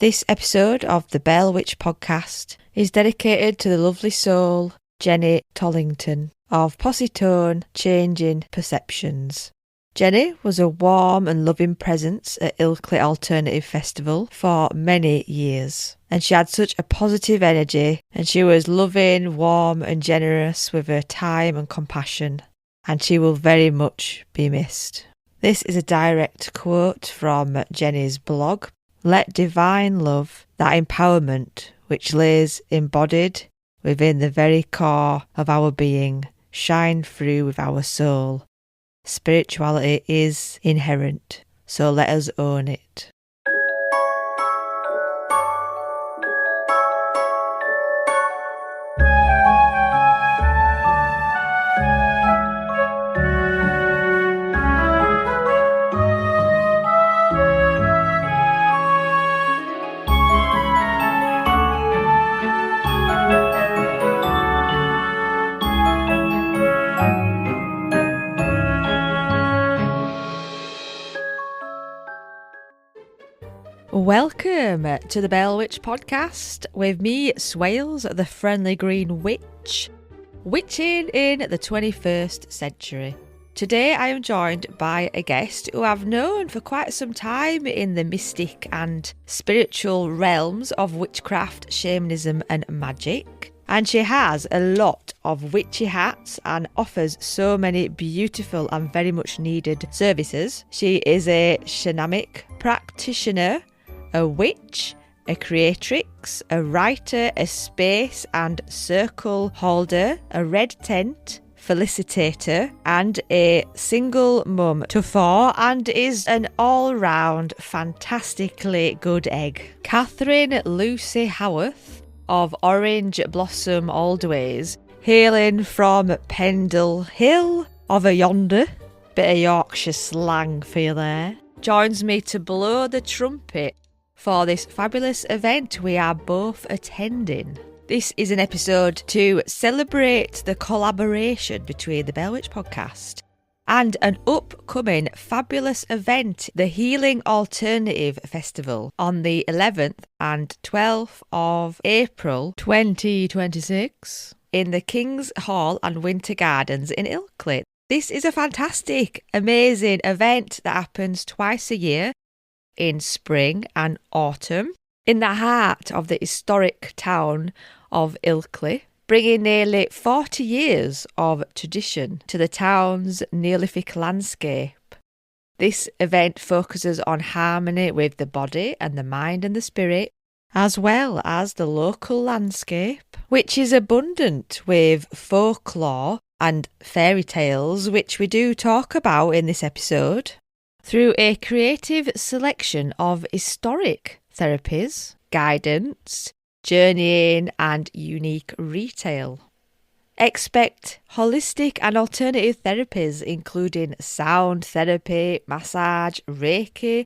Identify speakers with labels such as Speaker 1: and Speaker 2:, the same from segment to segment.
Speaker 1: This episode of the Bell Witch podcast is dedicated to the lovely soul, Jenny Tollington, of Positone Changing Perceptions. Jenny was a warm and loving presence at Ilkley Alternative Festival for many years, and she had such a positive energy, and she was loving, warm and generous with her time and compassion, and she will very much be missed. This is a direct quote from Jenny's blog. Let divine love, that empowerment which lays embodied within the very core of our being, shine through with our soul. Spirituality is inherent, so let us own it. Welcome to the Bell Witch podcast with me, Swailes, the friendly green witch, witching in the 21st century. Today I am joined by a guest who I've known for quite some time in the mystic and spiritual realms of witchcraft, shamanism and magic. And she has a lot of witchy hats and offers so many beautiful and very much needed services. She is a shamanic practitioner, a witch, a creatrix, a writer, a space and circle holder, a red tent felicitator and a single mum to four, and is an all-round fantastically good egg. Katharine Lucy Howarth of Orangeblossom Oldways, hailing from Pendle Hill of a yonder, bit of Yorkshire slang for you there, joins me to blow the trumpet for this fabulous event we are both attending. This is an episode to celebrate the collaboration between the Bell Witch podcast and an upcoming fabulous event, the Healing Alternative Festival, on the 11th and 12th of April 2026 in the King's Hall and Winter Gardens in Ilkley. This is a fantastic, amazing event that happens twice a year, in spring and autumn, in the heart of the historic town of Ilkley, bringing nearly 40 years of tradition to the town's Neolithic landscape. This event focuses on harmony with the body and the mind and the spirit, as well as the local landscape, which is abundant with folklore and fairy tales, which we do talk about in this episode, through a creative selection of historic therapies, guidance, journeying and unique retail. Expect holistic and alternative therapies including sound therapy, massage, reiki,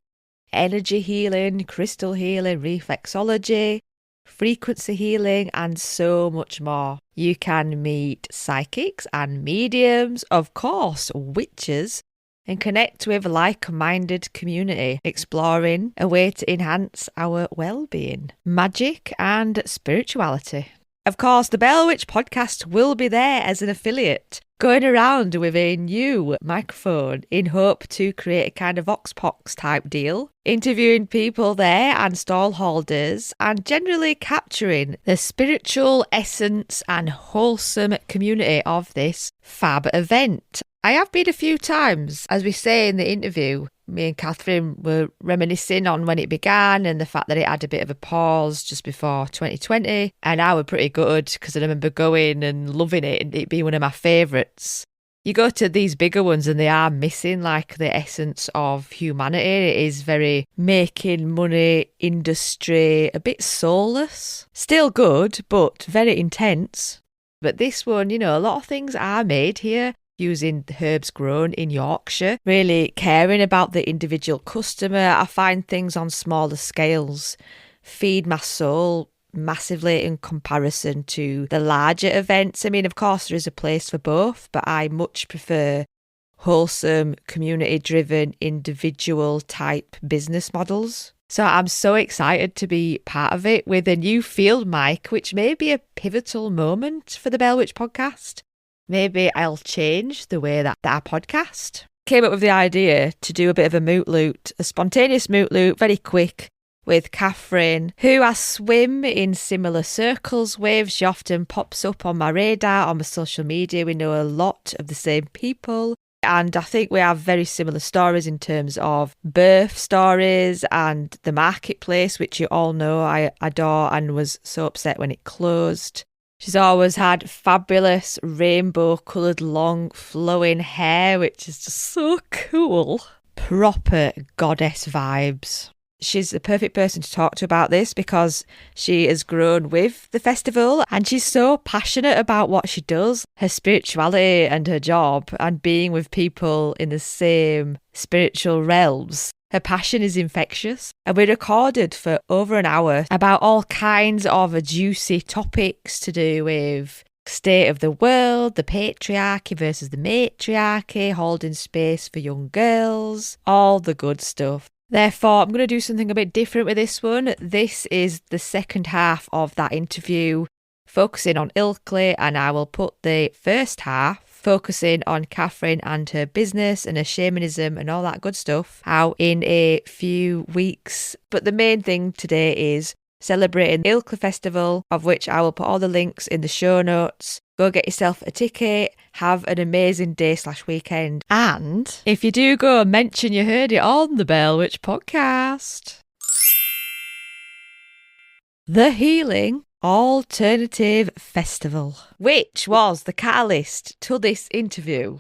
Speaker 1: energy healing, crystal healing, reflexology, frequency healing and so much more. You can meet psychics and mediums, of course witches, and connect with a like-minded community, exploring a way to enhance our well-being, magic and spirituality. Of course, the Bell Witch podcast will be there as an affiliate, going around with a new microphone in hope to create a kind of Voxpox type deal, interviewing people there and stall holders, and generally capturing the spiritual essence and wholesome community of this fab event. I have been a few times, as we say in the interview. Me and Katharine were reminiscing on when it began and the fact that it had a bit of a pause just before 2020. And I were pretty good because I remember going and loving it and it being one of my favourites. You go to these bigger ones and they are missing like the essence of humanity. It is very making money, industry, a bit soulless. Still good, but very intense. But this one, you know, a lot of things are made here, using herbs grown in Yorkshire, really caring about the individual customer. I find things on smaller scales feed my soul massively in comparison to the larger events. I mean, of course, there is a place for both, but I much prefer wholesome, community-driven, individual type business models. So I'm so excited to be part of it with a new field mic, which may be a pivotal moment for the Bell Witch podcast. Maybe I'll change the way that I podcast. Came up with the idea to do a bit of a moot loot, a spontaneous moot loot, very quick, with Katharine, who I swim in similar circles with. She often pops up on my radar, on my social media. We know a lot of the same people. And I think we have very similar stories in terms of birth stories and the marketplace, which you all know I adore and was so upset when it closed. She's always had fabulous rainbow-coloured long flowing hair, which is just so cool. Proper goddess vibes. She's the perfect person to talk to about this because she has grown with the festival and she's so passionate about what she does, her spirituality and her job, and being with people in the same spiritual realms. Her passion is infectious, and we recorded for over an hour about all kinds of juicy topics to do with state of the world, the patriarchy versus the matriarchy, holding space for young girls, all the good stuff. Therefore, I'm going to do something a bit different with this one. This is the second half of that interview, focusing on Ilkley, and I will put the first half, focusing on Katharine and her business and her shamanism and all that good stuff, out in a few weeks. But the main thing today is celebrating the Ilkley Festival, of which I will put all the links in the show notes. Go get yourself a ticket, have an amazing day/weekend. And if you do go, mention you heard it on the Bell Witch podcast. The Healing Alternative Festival, which was the catalyst to this interview.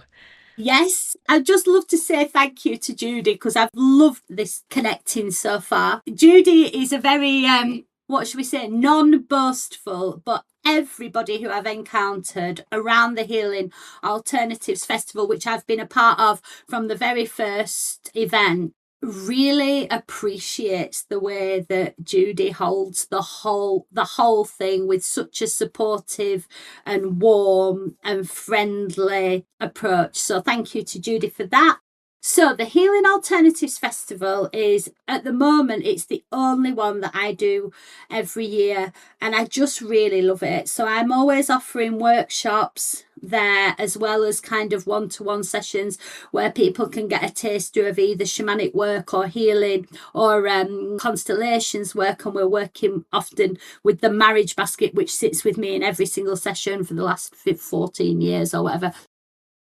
Speaker 2: Yes, I'd just love to say thank you to Judy because I've loved this connecting so far. Judy is a very, what should we say, non-boastful, but everybody who I've encountered around the Healing Alternatives Festival, which I've been a part of from the very first event, really appreciates the way that Judy holds the whole thing with such a supportive and warm and friendly approach. So thank you to Judy for that. So the Healing Alternatives Festival is, at the moment, it's the only one that I do every year, and I just really love it. So I'm always offering workshops there, as well as kind of one-to-one sessions where people can get a taster of either shamanic work or healing or constellations work. And we're working often with the marriage basket, which sits with me in every single session for the last 14 years or whatever.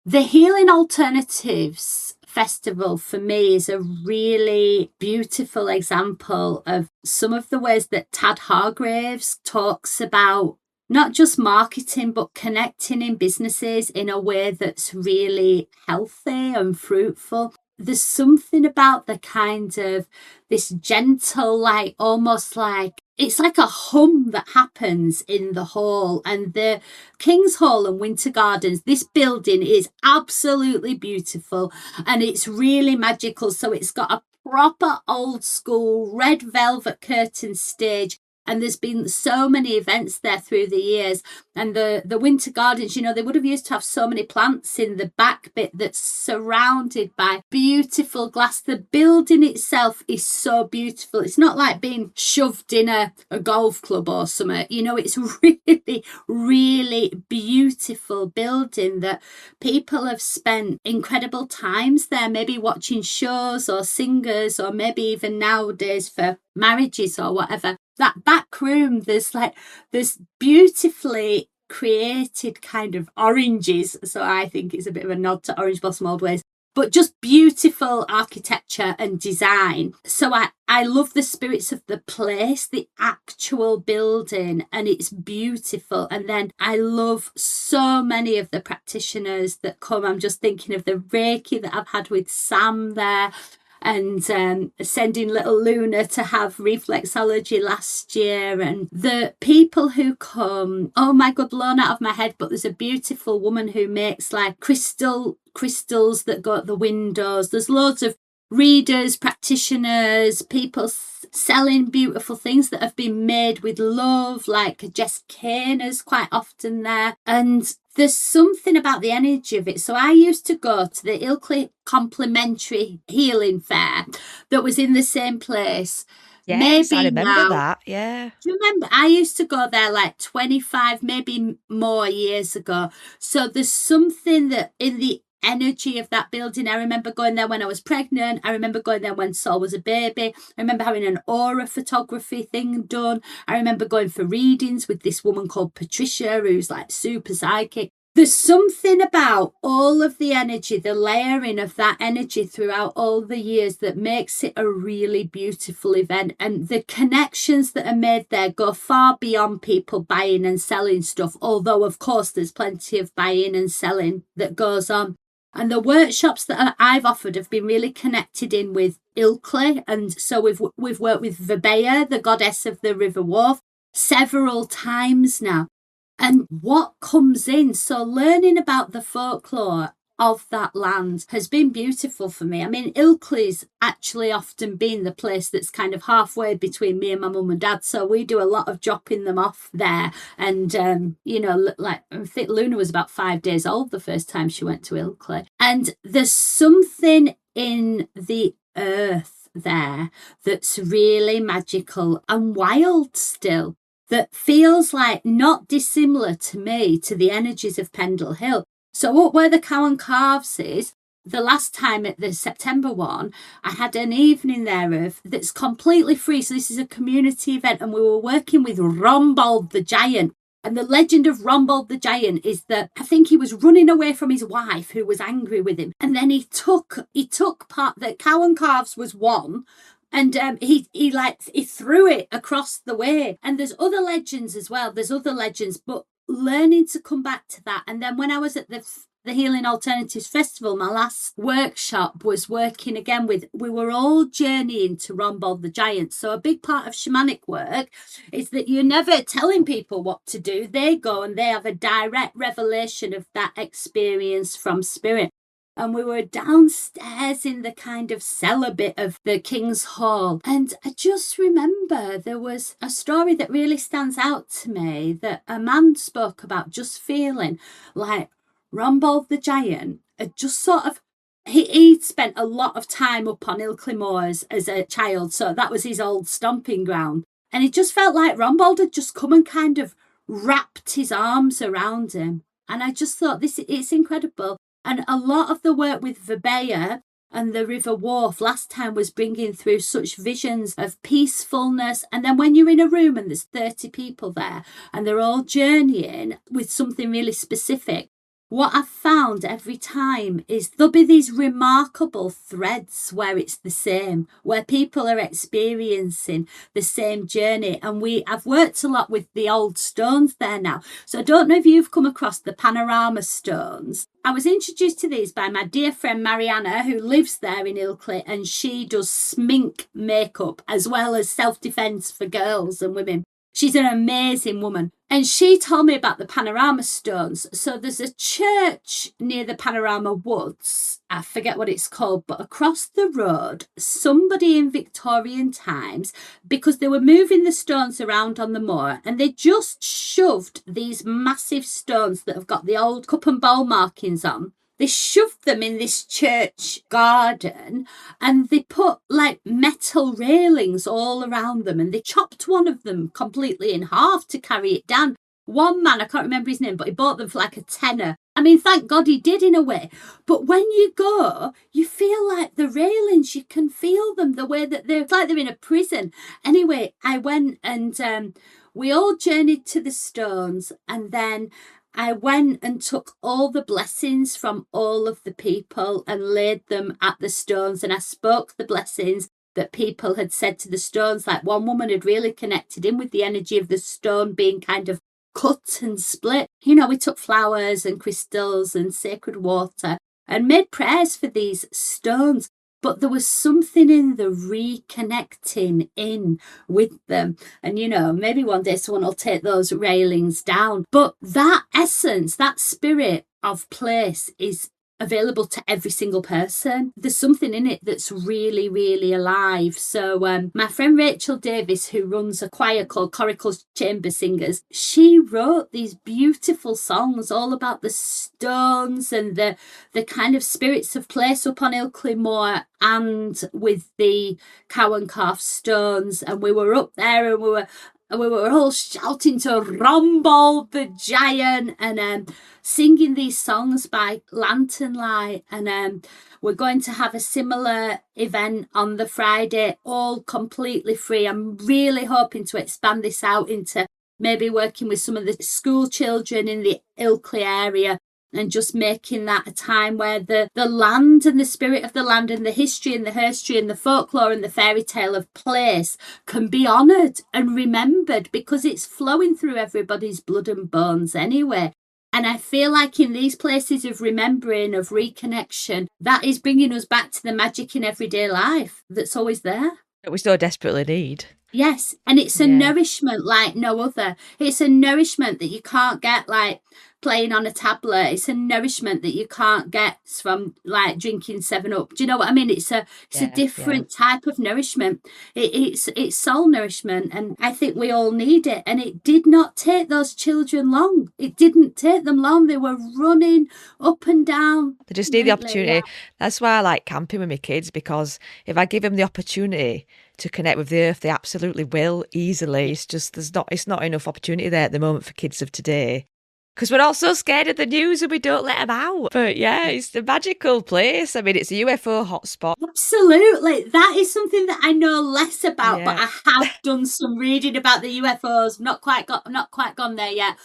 Speaker 2: The Healing Alternatives Festival for me is a really beautiful example of some of the ways that Tad Hargraves talks about not just marketing, but connecting in businesses in a way that's really healthy and fruitful. There's something about the kind of this gentle, like almost like it's like a hum that happens in the hall. And the King's Hall and Winter Gardens, this building is absolutely beautiful and it's really magical. So it's got a proper old school red velvet curtain stage. And there's been so many events there through the years. And the Winter Gardens, you know, they would have used to have so many plants in the back bit that's surrounded by beautiful glass. The building itself is so beautiful. It's not like being shoved in a golf club or something. You know, it's really, really beautiful building that people have spent incredible times there, maybe watching shows or singers, or maybe even nowadays for marriages or whatever. That back room, there's beautifully created kind of oranges. So I think it's a bit of a nod to Orangeblossom Oldways, but just beautiful architecture and design. So I love the spirits of the place, the actual building, and it's beautiful. And then I love so many of the practitioners that come. I'm just thinking of the reiki that I've had with Sam there, and sending little Luna to have reflexology last year. And the people who come, oh my God, blown out of my head, but there's a beautiful woman who makes like crystals that go at the windows. There's loads of readers, practitioners, people selling beautiful things that have been made with love, like Jess Kaner's quite often there. And there's something about the energy of it. So I used to go to the Ilkley Complimentary Healing Fair that was in the same place
Speaker 1: Yes, I
Speaker 2: maybe
Speaker 1: remember
Speaker 2: now.
Speaker 1: that. Yeah.
Speaker 2: Do you remember? I used to go there like 25, maybe more years ago. So there's something that in the energy of that building. I remember going there when I was pregnant. I remember going there when Saul was a baby. I remember having an aura photography thing done. I remember going for readings with this woman called Patricia, who's like super psychic. There's something about all of the energy, the layering of that energy throughout all the years that makes it a really beautiful event. And the connections that are made there go far beyond people buying and selling stuff, although, of course, there's plenty of buying and selling that goes on. And the workshops that I've offered have been really connected in with Ilkley. And so we've worked with Verbea, the goddess of the River Wharfe, several times now. And what comes in, so learning about the folklore of that land has been beautiful for me. I mean, Ilkley's actually often been the place that's kind of halfway between me and my mum and dad, so we do a lot of dropping them off there. And you know, like I think Luna was about 5 days old the first time she went to Ilkley, and there's something in the earth there that's really magical and wild still, that feels like not dissimilar to me to the energies of Pendle Hill. So up where the Cow and Calves is, the last time at the September one, I had an evening there that's completely free. So this is a community event, and we were working with Rombold the Giant. And the legend of Rombold the Giant is that I think he was running away from his wife, who was angry with him, and then he took part. The Cow and Calves was one. And he threw it across the way. And there's other legends as well. There's other legends, but learning to come back to that. And then when I was at the Healing Alternatives Festival, my last workshop was working again with, we were all journeying to Rombold the Giant. So a big part of shamanic work is that you're never telling people what to do. They go and they have a direct revelation of that experience from spirit. And we were downstairs in the kind of cellar bit of the King's Hall. And I just remember there was a story that really stands out to me, that a man spoke about just feeling like Rombold the Giant had just sort of, he'd spent a lot of time up on Ilkley Moors as a child, so that was his old stomping ground. And he just felt like Rombold had just come and kind of wrapped his arms around him. And I just thought, it's incredible. And a lot of the work with Verbea and the River Wharfe last time was bringing through such visions of peacefulness. And then when you're in a room and there's 30 people there and they're all journeying with something really specific, what I've found every time is there'll be these remarkable threads where it's the same, where people are experiencing the same journey. And I've worked a lot with the old stones there now. So I don't know if you've come across the panorama stones. I was introduced to these by my dear friend Mariana, who lives there in Ilkley, and she does smink makeup as well as self-defense for girls and women. She's an amazing woman. And she told me about the panorama stones. So there's a church near the Panorama Woods. I forget what it's called, but across the road, somebody in Victorian times, because they were moving the stones around on the moor, and they just shoved these massive stones that have got the old cup and bowl markings on. They shoved them in this church garden, and they put like metal railings all around them, and they chopped one of them completely in half to carry it down. One man, I can't remember his name, but he bought them for like a tenner. I mean, thank God he did in a way. But when you go, you feel like the railings, you can feel them the way that it's like they're in a prison. Anyway, I went and we all journeyed to the stones, and then I went and took all the blessings from all of the people and laid them at the stones, and I spoke the blessings that people had said to the stones. Like one woman had really connected in with the energy of the stone being kind of cut and split. You know, we took flowers and crystals and sacred water and made prayers for these stones. But there was something in the reconnecting in with them. And, you know, maybe one day someone will take those railings down. But that essence, that spirit of place is available to every single person. There's something in it that's really, really alive. So my friend Rachel Davis, who runs a choir called Coracle's Chamber Singers, she wrote these beautiful songs all about the stones and the kind of spirits of place up on Ilkley Moor and with the cow and calf stones. And we were up there and we were all shouting to Rumble the Giant and singing these songs by lantern light. And we're going to have a similar event on the Friday, all completely free. I'm really hoping to expand this out into maybe working with some of the school children in the Ilkley area and just making that a time where the land and the spirit of the land and the history and the herstory and the folklore and the fairy tale of place can be honoured and remembered, because it's flowing through everybody's blood and bones anyway. And I feel like in these places of remembering, of reconnection, that is bringing us back to the magic in everyday life that's always there.
Speaker 1: That we so desperately need.
Speaker 2: Yes, and it's a nourishment like no other. It's a nourishment that you can't get like playing on a tablet. It's a nourishment that you can't get from like drinking 7-Up. Do you know what I mean? It's a different type of nourishment. It's soul nourishment, and I think we all need it. And it did not take those children long. It didn't take them long. They were running up and down.
Speaker 1: They just need the opportunity. Yeah. That's why I like camping with my kids, because if I give them the opportunity to connect with the earth, they absolutely will easily. It's just it's not enough opportunity there at the moment for kids of today, because we're all so scared of the news and we don't let them out. But yeah, it's a magical place. I mean, it's a UFO hotspot.
Speaker 2: Absolutely. That is something that I know less about, but I have done some reading about the UFOs. Not quite gone there yet.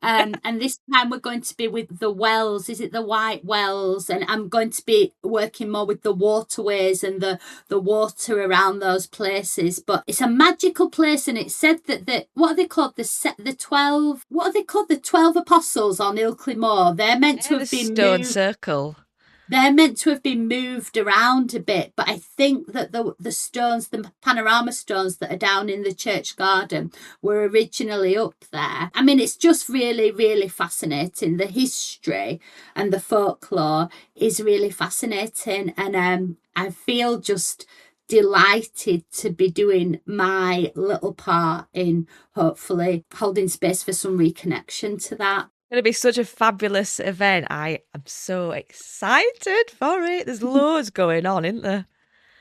Speaker 2: And this time we're going to be with the wells. Is it the white wells? And I'm going to be working more with the waterways and the water around those places. But it's a magical place, and it's said that what are they called? The 12. What are they called? The 12 apostles on Ilkley Moor. They're meant to have been
Speaker 1: stone circle.
Speaker 2: They're meant to have been moved around a bit, but I think that the stones, the panorama stones that are down in the church garden, were originally up there. I mean, it's just really, really fascinating. The history and the folklore is really fascinating, and I feel just delighted to be doing my little part in hopefully holding space for some reconnection to that.
Speaker 1: Going to be such a fabulous event. I am so excited for it. There's loads going on, isn't there?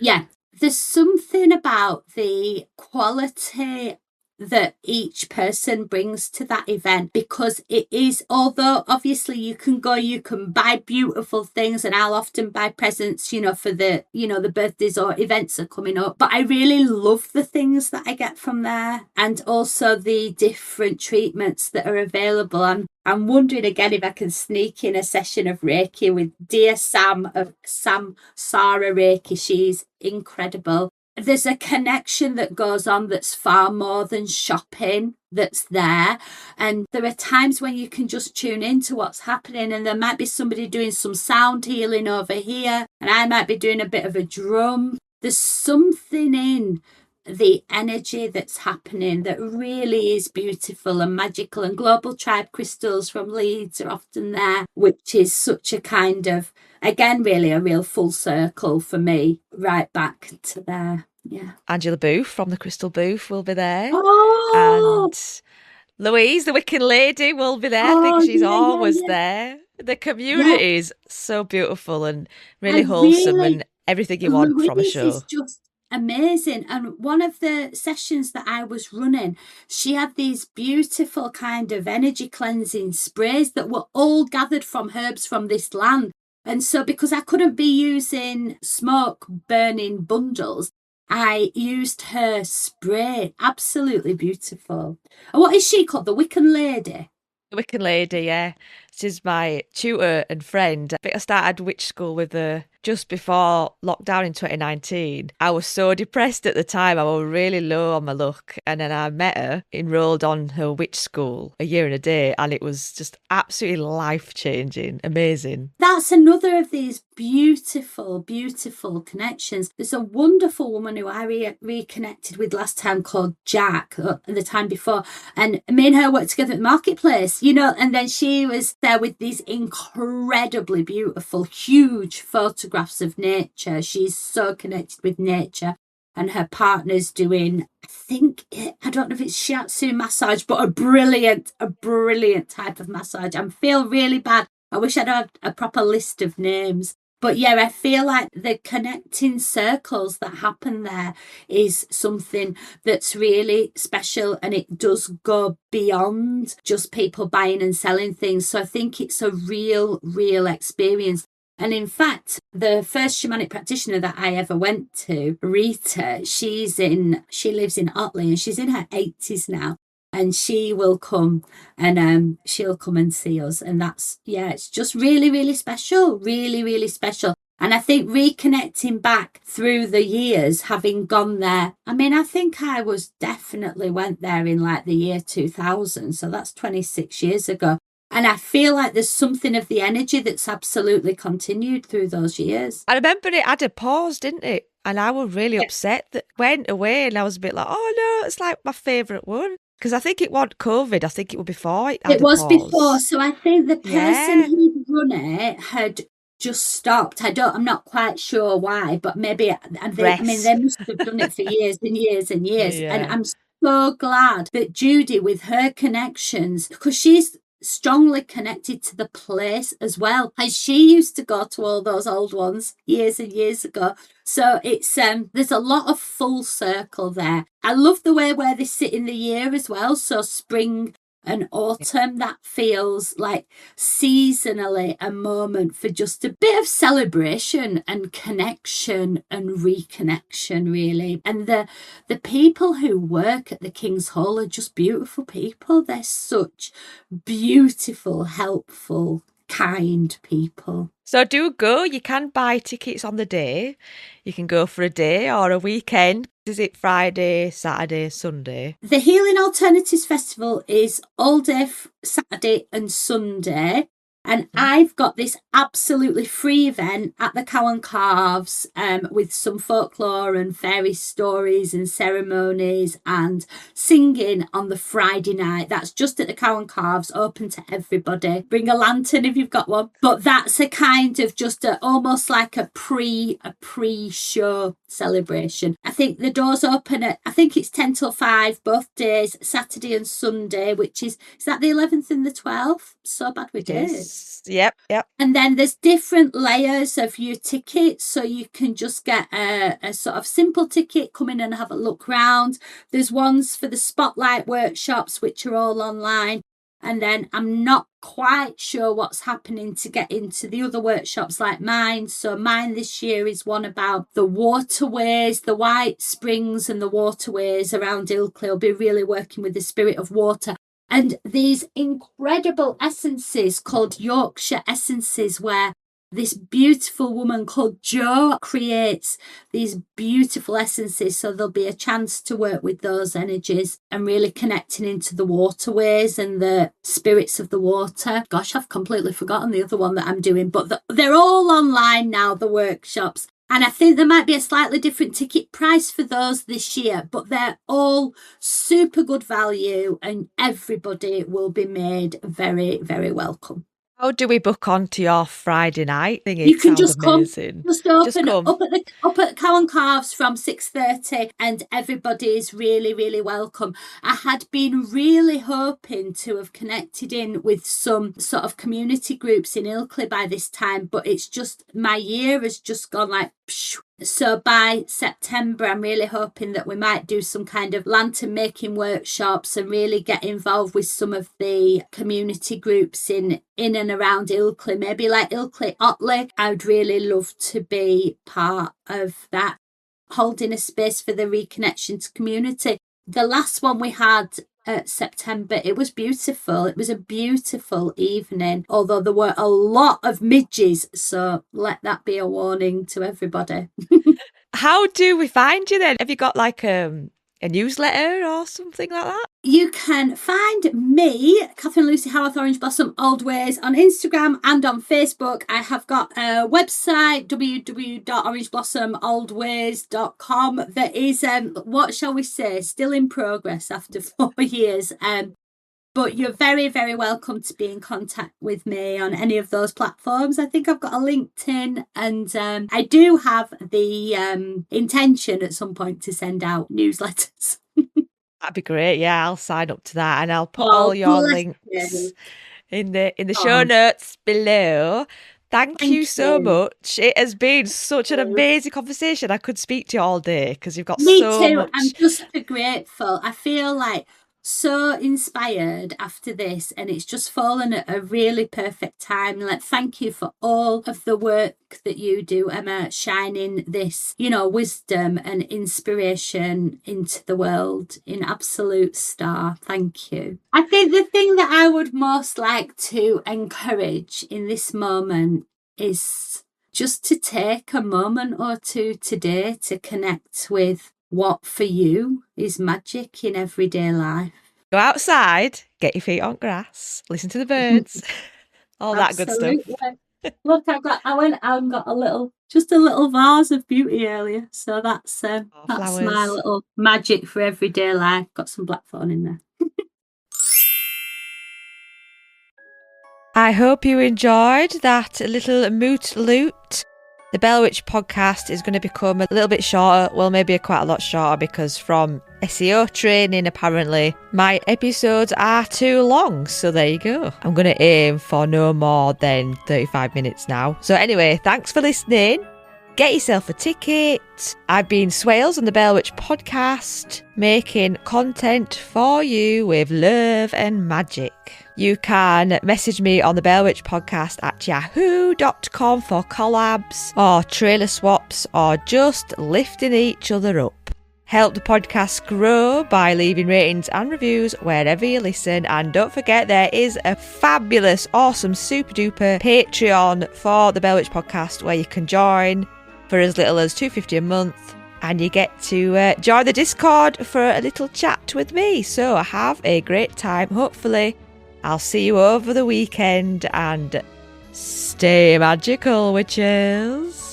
Speaker 2: Yeah, there's something about the quality that each person brings to that event, because it is, although obviously you can buy beautiful things, and I'll often buy presents, for the birthdays or events are coming up, but I really love the things that I get from there, and also the different treatments that are available. I'm wondering again if I can sneak in a session of Reiki with dear Sam of Sam Sarah Reiki. She's incredible. There's a connection that goes on that's far more than shopping that's there. And there are times when you can just tune into what's happening, and there might be somebody doing some sound healing over here, and I might be doing a bit of a drum. There's something in the energy that's happening that really is beautiful and magical, and Global Tribe crystals from Leeds are often there, which is such a kind of, again, really a real full circle for me, right back to there. Yeah.
Speaker 1: Angela Booth from the Crystal Booth will be there.
Speaker 2: Oh!
Speaker 1: And Louise, the Wiccan lady, will be there. I think she's always there. The community is so beautiful and really wholesome, and everything you want from a show.
Speaker 2: Is just amazing. And one of the sessions that I was running, she had these beautiful kind of energy cleansing sprays that were all gathered from herbs from this land. And so because I couldn't be using smoke burning bundles, I used her spray. Absolutely beautiful. And what is she called? The Wiccan lady?
Speaker 1: The Wiccan lady, yeah. She's my tutor and friend. I think I started witch school with her just before lockdown in 2019. I was so depressed at the time. I was really low on my luck. And then I met her, enrolled on her witch school a year and a day. And it was just absolutely life-changing, amazing.
Speaker 2: That's another of these beautiful, beautiful connections. There's a wonderful woman who I reconnected with last time called Jack, the time before. And me and her worked together at the marketplace, and then she was there with these incredibly beautiful, huge photographs of nature. She's so connected with nature. And her partner's doing, I don't know if it's shiatsu massage, but a brilliant type of massage. I feel really bad. I wish I'd had a proper list of names. But yeah, I feel like the connecting circles that happen there is something that's really special, and it does go beyond just people buying and selling things. So I think it's a real experience. And in fact, the first shamanic practitioner that I ever went to, Rita, she lives in Otley, and she's in her 80s now. And she will come and she'll come and see us. And it's just really special, really special. And I think reconnecting back through the years, having gone there, I mean, I think I definitely went there in like the year 2000. So that's 26 years ago. And I feel like there's something of the energy that's absolutely continued through those years.
Speaker 1: I remember it had a pause, didn't it? And I was really upset that it went away, and I was a bit like, oh no, it's like my favourite one. Because I think it wasn't COVID. I think it was before it had
Speaker 2: It was
Speaker 1: a pause.
Speaker 2: before. So I think the person who'd run it had just stopped. I'm not quite sure why, but maybe, they must have done it for years and years and years. Yeah. And I'm so glad that Judy, with her connections, because she's strongly connected to the place as well, and she used to go to all those old ones years and years ago. So it's there's a lot of full circle there. I love the way where they sit in the year as well. So spring and autumn, that feels like seasonally a moment for just a bit of celebration and connection and reconnection, really. And the people who work at the King's Hall are just beautiful people. They're such beautiful, helpful, kind people.
Speaker 1: So do go. You can buy tickets on the day. You can go for a day or a weekend. Is it Friday, Saturday, Sunday?
Speaker 2: The Healing Alternatives Festival is all day Saturday and Sunday. And I've got this absolutely free event at the Cow and Calves with some folklore and fairy stories and ceremonies and singing on the Friday night. That's just at the Cow and Calves, open to everybody. Bring a lantern if you've got one. But that's a kind of just almost like a pre-show celebration. I think the doors open at, I think it's 10 till 5, both days, Saturday and Sunday, which is that the 11th and the 12th? So bad we did.
Speaker 1: Yep.
Speaker 2: And then there's different layers of your tickets, so you can just get a sort of simple ticket, come in and have a look round. There's ones for the spotlight workshops, which are all online. And then I'm not quite sure what's happening to get into the other workshops like mine. So mine this year is one about the waterways, the white springs and the waterways around Ilkley. I'll be really working with the spirit of water. And these incredible essences called Yorkshire essences, where this beautiful woman called Jo creates these beautiful essences. So there'll be a chance to work with those energies and really connecting into the waterways and the spirits of the water. Gosh, I've completely forgotten the other one that I'm doing, but they're all online now, the workshops. And I think there might be a slightly different ticket price for those this year, but they're all super good value and everybody will be made very, very welcome.
Speaker 1: How do we book onto your Friday night thing?
Speaker 2: You can just
Speaker 1: amazing.
Speaker 2: Come, just open up at Cow and Calves from 6:30, and everybody is really, really welcome. I had been really hoping to have connected in with some sort of community groups in Ilkley by this time, but it's just, my year has just gone like psh. So by September, I'm really hoping that we might do some kind of lantern making workshops and really get involved with some of the community groups in and around Ilkley, maybe like Ilkley, Otley. I'd really love to be part of that, holding a space for the reconnection to community. The last one we had at September, it was beautiful. It was a beautiful evening, although there were a lot of midges, so let that be a warning to everybody.
Speaker 1: How do we find you then? Have you got like a newsletter or something like that?
Speaker 2: You can find me, Katharine Lucy Howarth Orangeblossom Oldways, on Instagram and on Facebook. I have got a website, www.orangeblossomoldways.com, that is, what shall we say, still in progress after 4 years. But you're very, very welcome to be in contact with me on any of those platforms. I think I've got a LinkedIn, and I do have the intention at some point to send out newsletters.
Speaker 1: That'd be great. Yeah, I'll sign up to that, and I'll put
Speaker 2: Oh,
Speaker 1: all your
Speaker 2: bless
Speaker 1: links
Speaker 2: you.
Speaker 1: in the show notes below. Thank you so
Speaker 2: you.
Speaker 1: much. It has been such an
Speaker 2: Thank you.
Speaker 1: amazing conversation. I could speak to you all day because you've got
Speaker 2: Me
Speaker 1: so
Speaker 2: too.
Speaker 1: much.
Speaker 2: I'm just so grateful. I feel like so inspired after this, and it's just fallen at a really perfect time. Like, thank you for all of the work that you do, Emma, shining this, wisdom and inspiration into the world in absolute star. Thank you. I think the thing that I would most like to encourage in this moment is just to take a moment or two today to connect with what for you is magic in everyday life.
Speaker 1: Go outside, get your feet on grass, listen to the birds, all that good stuff.
Speaker 2: Look, I went out and got a little vase of beauty earlier. So that's my little magic for everyday life. Got some blackthorn in there.
Speaker 1: I hope you enjoyed that little moot loot. The Bell Witch podcast is going to become a little bit shorter, well, maybe quite a lot shorter, because from SEO training, apparently, my episodes are too long. So there you go. I'm going to aim for no more than 35 minutes now. So anyway, thanks for listening. Get yourself a ticket. I've been Swailes on the Bell Witch podcast, making content for you with love and magic. You can message me on the Bell Witch podcast at yahoo.com for collabs or trailer swaps or just lifting each other up. Help the podcast grow by leaving ratings and reviews wherever you listen. And don't forget, there is a fabulous, awesome, super duper Patreon for the Bell Witch podcast where you can join for as little as $2.50 a month. And you get to join the Discord for a little chat with me. So have a great time. Hopefully, I'll see you over the weekend, and stay magical, witches.